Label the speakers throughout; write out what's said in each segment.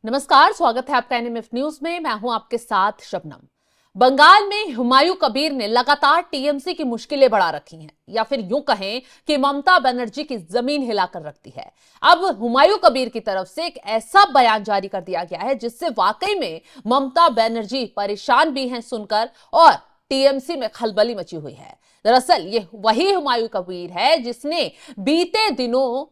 Speaker 1: नमस्कार, स्वागत है आपका एनएमएफ न्यूज में। मैं हूं आपके साथ शबनम। बंगाल में हुमायूं कबीर ने लगातार टीएमसी की मुश्किलें बढ़ा रखी हैं, या फिर यूं कहें कि ममता बनर्जी की जमीन हिलाकर रखती है। अब हुमायूं कबीर की तरफ से एक ऐसा बयान जारी कर दिया गया है जिससे वाकई में ममता बनर्जी परेशान भी हैं सुनकर, और टीएमसी में खलबली मची हुई है। दरअसल ये वही हुमायूं कबीर है जिसने बीते दिनों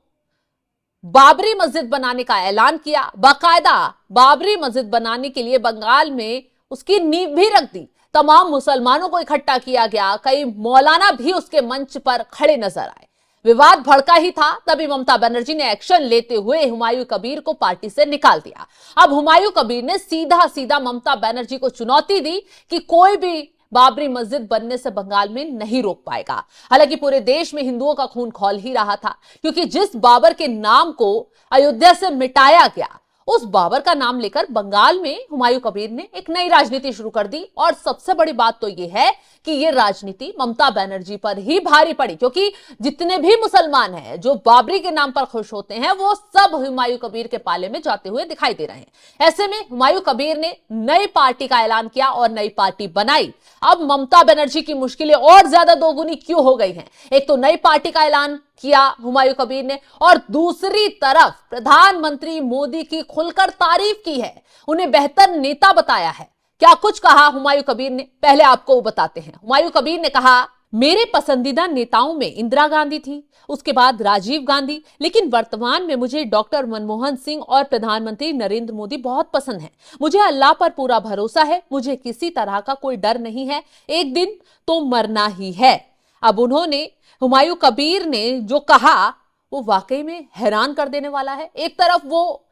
Speaker 1: बाबरी मस्जिद बनाने का ऐलान किया। बाकायदा बाबरी मस्जिद बनाने के लिए बंगाल में उसकी नींव भी रख दी। तमाम मुसलमानों को इकट्ठा किया गया, कई मौलाना भी उसके मंच पर खड़े नजर आए। विवाद भड़का ही था, तभी ममता बनर्जी ने एक्शन लेते हुए हुमायूं कबीर को पार्टी से निकाल दिया। अब हुमायूं कबीर ने सीधा सीधा ममता बनर्जी को चुनौती दी कि कोई भी बाबरी मस्जिद बनने से बंगाल में नहीं रोक पाएगा। हालांकि पूरे देश में हिंदुओं का खून खौल ही रहा था, क्योंकि जिस बाबर के नाम को अयोध्या से मिटाया गया, उस बाबर का नाम लेकर बंगाल में हुमायूं कबीर ने एक नई राजनीति शुरू कर दी। और सबसे बड़ी बात तो यह है कि यह राजनीति ममता बनर्जी पर ही भारी पड़ी, क्योंकि जितने भी मुसलमान हैं जो बाबरी के नाम पर खुश होते हैं, वो सब हुमायूं कबीर के पाले में जाते हुए दिखाई दे रहे हैं। ऐसे में हुमायूं कबीर ने नई पार्टी का ऐलान किया और नई पार्टी बनाई। अब ममता बनर्जी की मुश्किलें और ज्यादा दोगुनी क्यों हो गई हैं? एक तो नई पार्टी का ऐलान किया हुमायूं कबीर ने, और दूसरी तरफ प्रधानमंत्री मोदी की खुलकर तारीफ की है, उन्हें बेहतर नेता बताया है। क्या कुछ कहा हुमायूं कबीर ने, पहले आपको बताते हैं। हुमायूं कबीर ने कहा, मेरे पसंदीदा नेताओं में इंदिरा गांधी थी, उसके बाद राजीव गांधी, लेकिन वर्तमान में मुझे डॉक्टर मनमोहन सिंह और प्रधानमंत्री नरेंद्र मोदी बहुत पसंद हैं। मुझे अल्लाह पर पूरा भरोसा है, मुझे किसी तरह का कोई डर नहीं है, एक दिन तो मरना ही है। अब उन्होंने, हुमायूं कबीर ने जो कहा वो वाकई में हैरान कर देने वाला है। एक तरफ वो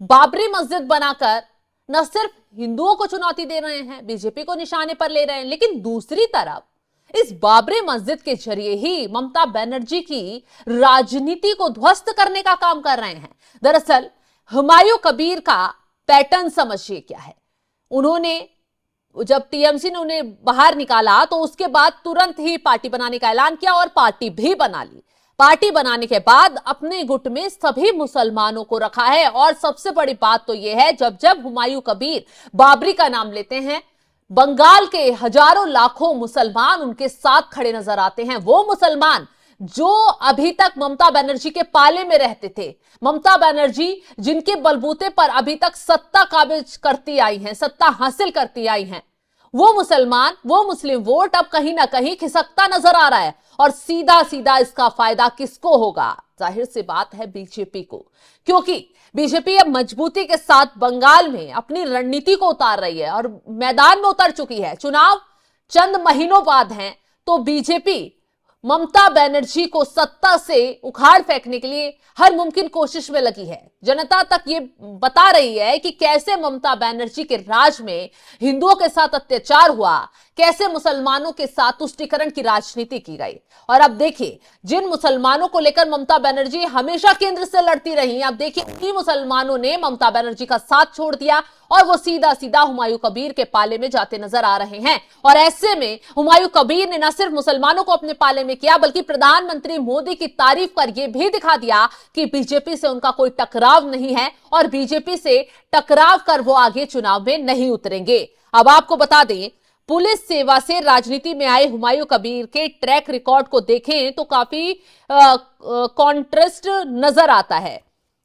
Speaker 1: बाबरी मस्जिद बनाकर न सिर्फ हिंदुओं को चुनौती दे रहे हैं, बीजेपी को निशाने पर ले रहे हैं, लेकिन दूसरी तरफ इस बाबरी मस्जिद के जरिए ही ममता बनर्जी की राजनीति को ध्वस्त करने का काम कर रहे हैं। दरअसल हुमायूं कबीर का पैटर्न समझिए क्या है। उन्होंने, जब टीएमसी ने उन्हें बाहर निकाला तो उसके बाद तुरंत ही पार्टी बनाने का ऐलान किया और पार्टी भी बना ली। पार्टी बनाने के बाद अपने गुट में सभी मुसलमानों को रखा है। और सबसे बड़ी बात तो यह है, जब जब हुमायूं कबीर बाबरी का नाम लेते हैं, बंगाल के हजारों लाखों मुसलमान उनके साथ खड़े नजर आते हैं। वो मुसलमान जो अभी तक ममता बनर्जी के पाले में रहते थे, ममता बनर्जी जिनके बलबूते पर अभी तक सत्ता काबिज करती आई हैं, सत्ता हासिल करती आई हैं, वो मुसलमान, वो मुस्लिम वोट अब कहीं ना कहीं खिसकता नजर आ रहा है। और सीधा सीधा इसका फायदा किसको होगा? जाहिर सी बात है, बीजेपी को, क्योंकि बीजेपी अब मजबूती के साथ बंगाल में अपनी रणनीति को उतार रही है और मैदान में उतर चुकी है। चुनाव चंद महीनों बाद हैं, तो बीजेपी ममता बनर्जी को सत्ता से उखाड़ फेंकने के लिए हर मुमकिन कोशिश में लगी है। जनता तक ये बता रही है कि कैसे ममता बनर्जी के राज में हिंदुओं के साथ अत्याचार हुआ, कैसे मुसलमानों के साथ तुष्टीकरण की राजनीति की गई। और अब देखिए, जिन मुसलमानों को लेकर ममता बनर्जी हमेशा केंद्र से लड़ती रही, अब देखिए उन्हीं मुसलमानों ने ममता बनर्जी का साथ छोड़ दिया और वो सीधा सीधा हुमायूं कबीर के पाले में जाते नजर आ रहे हैं। और ऐसे में हुमायूं कबीर ने न सिर्फ मुसलमानों को अपने पाले में किया, बल्कि प्रधानमंत्री मोदी की तारीफ कर यह भी दिखा दिया कि बीजेपी से उनका कोई टकराव नहीं है और बीजेपी से टकराव कर वो आगे चुनाव में नहीं उतरेंगे। अब आपको बता दें, पुलिस सेवा से राजनीति में आए हुमायूं कबीर के ट्रैक रिकॉर्ड को देखें तो काफी कॉन्ट्रास्ट नजर आता है।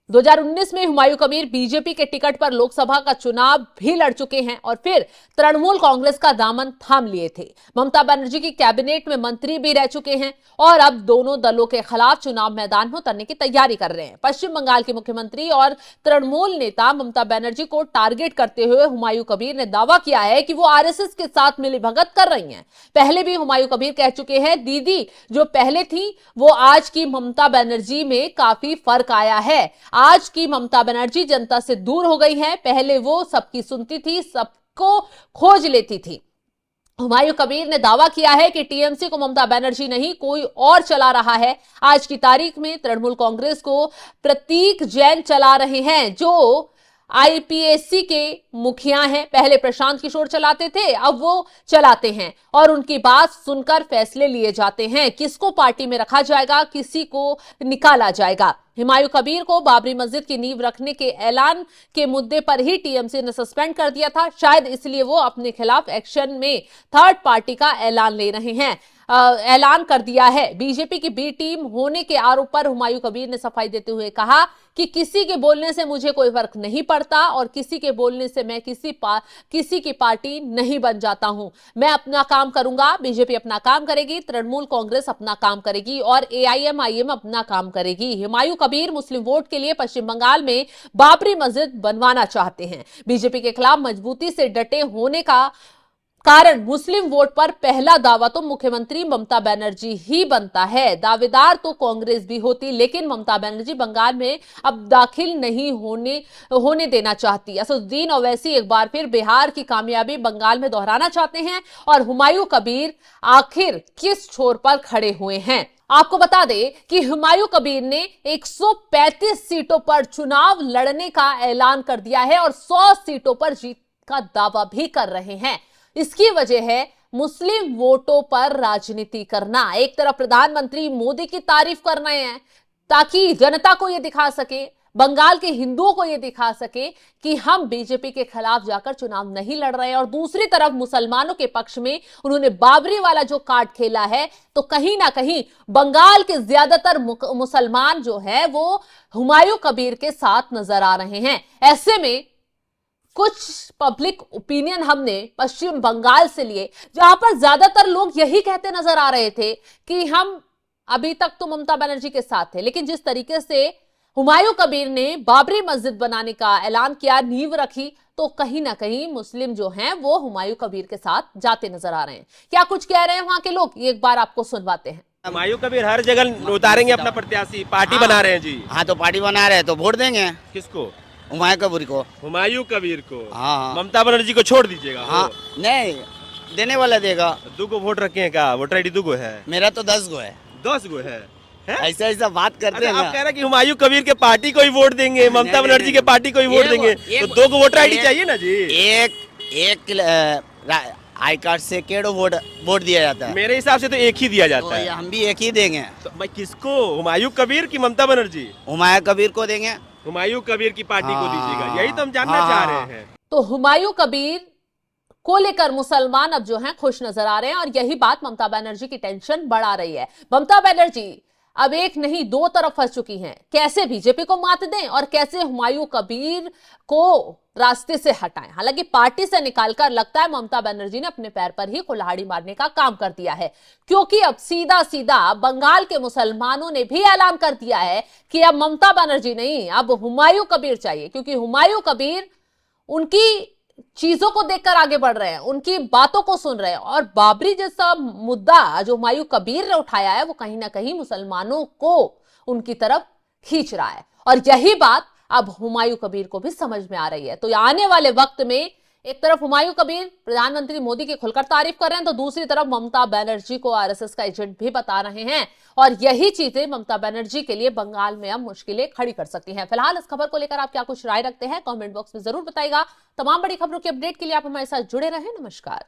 Speaker 1: 2019 में हुमायूं कबीर बीजेपी के टिकट पर लोकसभा का चुनाव भी लड़ चुके हैं और फिर तृणमूल कांग्रेस का दामन थाम लिए थे। ममता बनर्जी की कैबिनेट में मंत्री भी रह चुके हैं और अब दोनों दलों के खिलाफ चुनाव मैदान में उतरने की तैयारी कर रहे हैं। पश्चिम बंगाल के मुख्यमंत्री और तृणमूल नेता ममता बनर्जी को टारगेट करते हुए हुमायूं कबीर ने दावा किया है कि वो आरएसएस के साथ मिलीभगत कर रही हैं। पहले भी हुमायूं कबीर कह चुके हैं, दीदी जो पहले थी वो आज की ममता बनर्जी में काफी फर्क आया है। आज की ममता बनर्जी जनता से दूर हो गई है, पहले वो सबकी सुनती थी, सबको खोज लेती थी। हुमायूं कबीर ने दावा किया है कि टीएमसी को ममता बनर्जी नहीं कोई और चला रहा है। आज की तारीख में तृणमूल कांग्रेस को प्रतीक जैन चला रहे हैं, जो आईपीएससी के मुखिया हैं। पहले प्रशांत किशोर चलाते थे, अब वो चलाते हैं और उनकी बात सुनकर फैसले लिए जाते हैं। किसको पार्टी में रखा जाएगा, किसी को निकाला जाएगा। हुमायूं कबीर को बाबरी मस्जिद की नींव रखने के ऐलान के मुद्दे पर ही टीएमसी ने सस्पेंड कर दिया था। शायद इसलिए वो अपने खिलाफ एक्शन में थर्ड पार्टी का ऐलान ले रहे हैं, ऐलान कर दिया है। बीजेपी की बी टीम होने के आरोप पर हुमायूं कबीर ने सफाई देते हुए कहा कि किसी के बोलने से मुझे कोई फर्क नहीं पड़ता और किसी के बोलने से मैं किसी की पार्टी नहीं बन जाता हूं। मैं अपना काम करूंगा, बीजेपी अपना काम करेगी, तृणमूल कांग्रेस अपना काम करेगी और एआईएमआईएम अपना काम करेगी। हुमायूं कबीर मुस्लिम वोट के लिए पश्चिम बंगाल में बाबरी मस्जिद बनवाना चाहते हैं। बीजेपी के खिलाफ मजबूती से डटे होने का कारण मुस्लिम वोट पर पहला दावा तो मुख्यमंत्री ममता बनर्जी ही बनता है। दावेदार तो कांग्रेस भी होती, लेकिन ममता बनर्जी बंगाल में अब दाखिल नहीं होने देना चाहती। असदुद्दीन ओवैसी एक बार फिर बिहार की कामयाबी बंगाल में दोहराना चाहते हैं और हुमायूं कबीर आखिर किस छोर पर खड़े हुए हैं। आपको बता दें कि हुमायूं कबीर ने 135 सीटों पर चुनाव लड़ने का ऐलान कर दिया है और 100 सीटों पर जीत का दावा भी कर रहे हैं। इसकी वजह है मुस्लिम वोटों पर राजनीति करना। एक तरफ प्रधानमंत्री मोदी की तारीफ करना है ताकि जनता को यह दिखा सके, बंगाल के हिंदुओं को यह दिखा सके कि हम बीजेपी के खिलाफ जाकर चुनाव नहीं लड़ रहे हैं, और दूसरी तरफ मुसलमानों के पक्ष में उन्होंने बाबरी वाला जो कार्ड खेला है, तो कहीं ना कहीं बंगाल के ज्यादातर मुसलमान जो है वो हुमायूं कबीर के साथ नजर आ रहे हैं। ऐसे में कुछ पब्लिक ओपिनियन हमने पश्चिम बंगाल से लिए, जहां पर ज्यादातर लोग यही कहते नजर आ रहे थे कि हम अभी तक तो ममता बनर्जी के साथ थे, लेकिन जिस तरीके से हुमायूं कबीर ने बाबरी मस्जिद बनाने का ऐलान किया, नींव रखी, तो कहीं ना कहीं मुस्लिम जो हैं वो हुमायूं कबीर के साथ जाते नजर आ रहे हैं। क्या कुछ कह रहे हैं वहां के लोग, एक बार आपको सुनवाते हैं।
Speaker 2: हुमायूं कबीर हर जगह उतारेंगे अपना प्रत्याशी, पार्टी बना रहे हैं जी।
Speaker 3: हाँ, तो पार्टी बना रहे हैं तो वोट देंगे
Speaker 2: किसको?
Speaker 3: हुमायूं कबीर को।
Speaker 2: हुमायूं कबीर को?
Speaker 3: हाँ।
Speaker 2: ममता बनर्जी को छोड़ दीजिएगा?
Speaker 3: हाँ, नहीं देने वाला देगा।
Speaker 2: दो को वोट रखे हैं क्या? वोटर आईडी 2 गो है?
Speaker 3: मेरा तो 10 गो है।
Speaker 2: 10 गो है?
Speaker 3: ऐसा ऐसा बात करते हैं।
Speaker 2: आप कह रहे हैं कि हुमायूं कबीर के पार्टी को ही वोट देंगे, ममता बनर्जी के पार्टी को ही वोट देंगे, तो 2 को वोटर आईडी चाहिए ना जी।
Speaker 3: एक आई कार्ड से केड़ो वोट दिया जाता है।
Speaker 2: मेरे हिसाब से तो एक ही दिया जाता है।
Speaker 3: हम भी एक ही देंगे।
Speaker 2: तो मैं किसको, हुमायूं कबीर की ममता बनर्जी?
Speaker 3: हुमायूं कबीर को देंगे।
Speaker 2: हुमायूं कबीर की पार्टी को दीजिएगा, यही तो हम जानना चाह रहे हैं।
Speaker 1: तो हुमायूं कबीर को लेकर मुसलमान अब जो हैं खुश नजर आ रहे हैं और यही बात ममता बनर्जी की टेंशन बढ़ा रही है। ममता बनर्जी अब एक नहीं 2 तरफ फंस चुकी हैं। कैसे बीजेपी को मात दें और कैसे हुमायूं कबीर को रास्ते से हटाएं। हालांकि पार्टी से निकालकर लगता है ममता बनर्जी ने अपने पैर पर ही कुल्हाड़ी मारने का काम कर दिया है, क्योंकि अब सीधा सीधा बंगाल के मुसलमानों ने भी ऐलान कर दिया है कि अब ममता बनर्जी नहीं, अब हुमायूं कबीर चाहिए, क्योंकि हुमायूं कबीर उनकी चीजों को देखकर आगे बढ़ रहे हैं, उनकी बातों को सुन रहे हैं। और बाबरी जैसा मुद्दा जो हुमायूं कबीर ने उठाया है वो कहीं ना कहीं मुसलमानों को उनकी तरफ खींच रहा है, और यही बात अब हुमायूं कबीर को भी समझ में आ रही है। तो आने वाले वक्त में एक तरफ हुमायूं कबीर प्रधानमंत्री मोदी की खुलकर तारीफ कर रहे हैं, तो दूसरी तरफ ममता बनर्जी को आरएसएस का एजेंट भी बता रहे हैं, और यही चीजें ममता बनर्जी के लिए बंगाल में अब मुश्किलें खड़ी कर सकती हैं। फिलहाल इस खबर को लेकर आप क्या कुछ राय रखते हैं, कमेंट बॉक्स में जरूर बताइएगा। तमाम बड़ी खबरों की अपडेट के लिए आप हमारे साथ जुड़े रहें। नमस्कार।